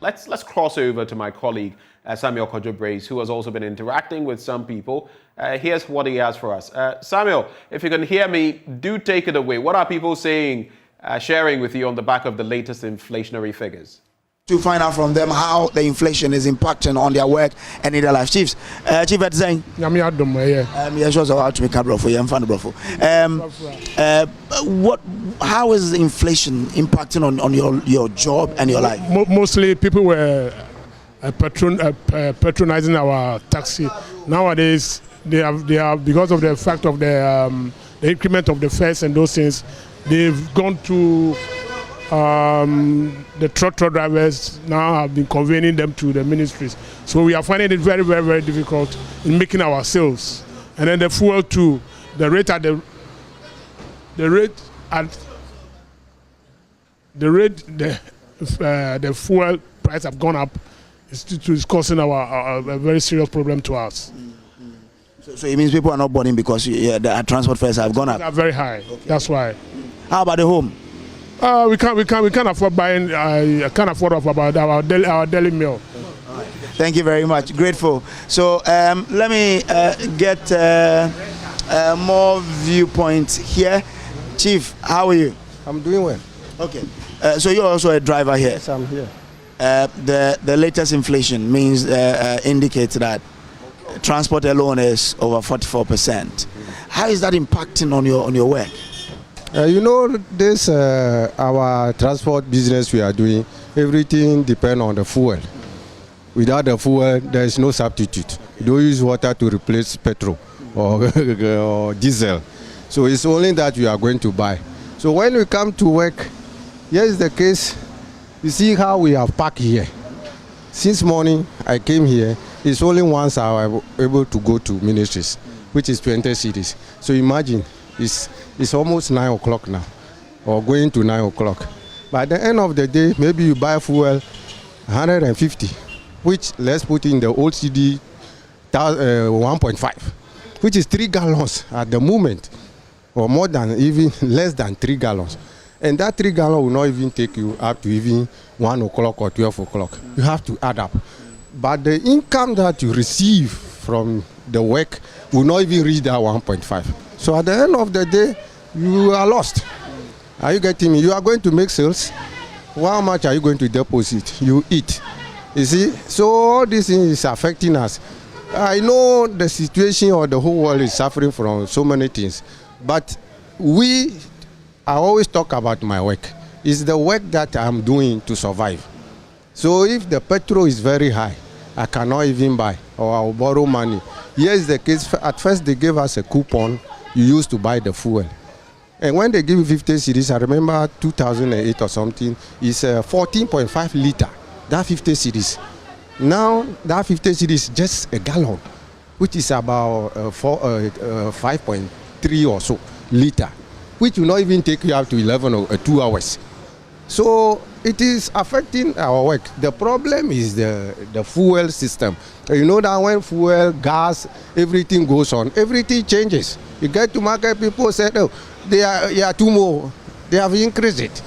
let's cross over to my colleague Samuel Kojo-Brace, who has also been interacting with some people. Here's what he has for us. Samuel, if you can hear me, do take it away. What are people saying, sharing with you on the back of the latest inflationary figures? To find out from them how the inflation is impacting on their work and in their life. Chiefs, Chief Edzeng. How is inflation impacting on your job and your life? Mostly people were patronizing our taxi. Nowadays, they are because of the fact of the increment of the fares and those things, they've gone to the truck drivers now have been conveying them to the ministries. So we are finding it very, very, very difficult in making our sales. And then the fuel too, the fuel price have gone up. It's causing a very serious problem to us. So it means people are not boarding because the transport fares have gone up. They are very high. Okay. That's why. How about the home? We can't afford buying. I can't afford about our daily meal. Right. Thank you very much. Grateful. So let me get more viewpoints here. Chief, how are you? I'm doing well. Okay. So you're also a driver here. Yes, I'm here. The latest inflation means indicates that transport alone is over 44%. How is that impacting on your work? This our transport business we are doing, everything depends on the fuel. Without the fuel, there is no substitute. You don't use water to replace petrol or diesel. So it's only that you are going to buy. So when we come to work, here is the case. You see how we have parked here. Since morning, I came here. It's only once I was able to go to ministries, which is 20 cities. So imagine, it's almost 9 o'clock now, or going to 9 o'clock. By the end of the day, maybe you buy fuel 150, which let's put in the old CD 1.5, which is 3 gallons at the moment, or more than even less than 3 gallons. And that 3 gallons will not even take you up to even 1 o'clock or 12 o'clock. You have to add up. But the income that you receive from the work will not even reach that 1.5. So at the end of the day, you are lost. Are you getting me? You are going to make sales. How much are you going to deposit? You eat. You see? So all this is affecting us. I know the situation or the whole world is suffering from so many things. But I always talk about my work. It's the work that I'm doing to survive. So if the petrol is very high, I cannot even buy or I'll borrow money. Here is the case. At first they gave us a coupon you used to buy the fuel. And when they give you 50 cedis, I remember 2008 or something, it's 14.5 liter, that 50 cedis. Now that 50 cedis is just a gallon, which is about 5.3 or so liter, which will not even take you up to 11 or 2 hours. So it is affecting our work. The problem is the fuel system. You know that when fuel, gas, everything goes on, everything changes. You get to market, people say, oh, they are too more. They have increased it.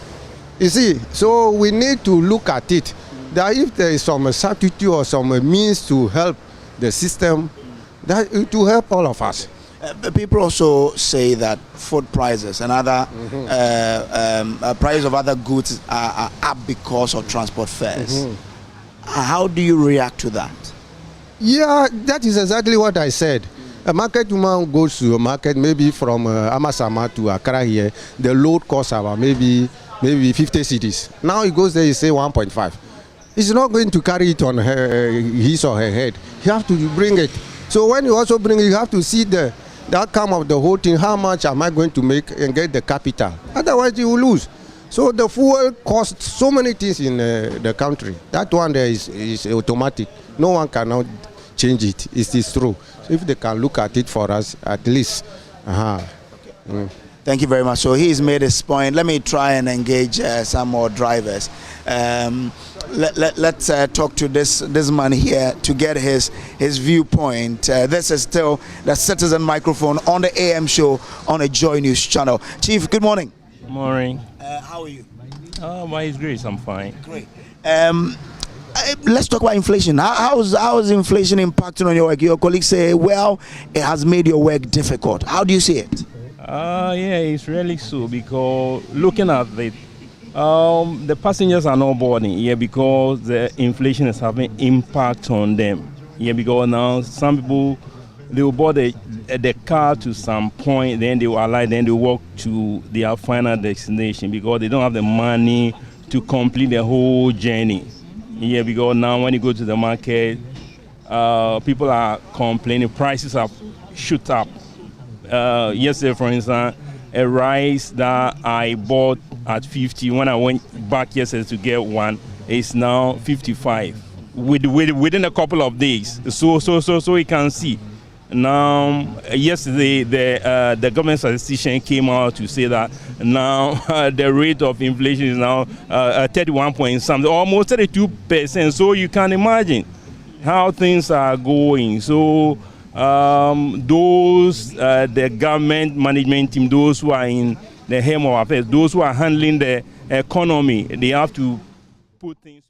You see, so we need to look at it. That if there is some substitute or some means to help the system, that it will help all of us. People also say that food prices and other prices of other goods are up because of transport fares. How do you react to that? Yeah, that is exactly what I said. A market woman goes to a market, maybe from Amasama to Accra here, the load costs about maybe 50 cedis. Now he goes there, he say 1.5. He's not going to carry it on his or her head. You have to bring it. So when you also bring it, you have to see the outcome of the whole thing. How much am I going to make and get the capital? Otherwise, you will lose. So the fuel costs so many things in the country. That one there is automatic. No one cannot change it. It is true. So if they can look at it for us, at least. Thank you very much. So he's made his point. Let me try and engage some more drivers. Let's talk to this man here to get his viewpoint. This is still the Citizen Microphone on the AM show on a Joy News channel. Chief, good morning. Good morning. How are you? By His grace, I'm fine. Great. Let's talk about inflation. How is inflation impacting on your work? Your colleagues say, well, it has made your work difficult. How do you see it? Yeah, it's really so, because looking at it, the passengers are not boarding, because the inflation is having impact on them. Because now some people, they will board the car to some point, then they will alight, then they walk to their final destination because they don't have the money to complete the whole journey. Because now when you go to the market, people are complaining, prices have shoot up. Yesterday, for instance, a rice that I bought at 50, when I went back yesterday to get one, is now 55 within a couple of days. So you can see. Now, yesterday, the government statistician came out to say that now the rate of inflation is now 31 point something, almost 32%. So you can imagine how things are going. So the government management team, those who are in the helm of affairs, those who are handling the economy, they have to put things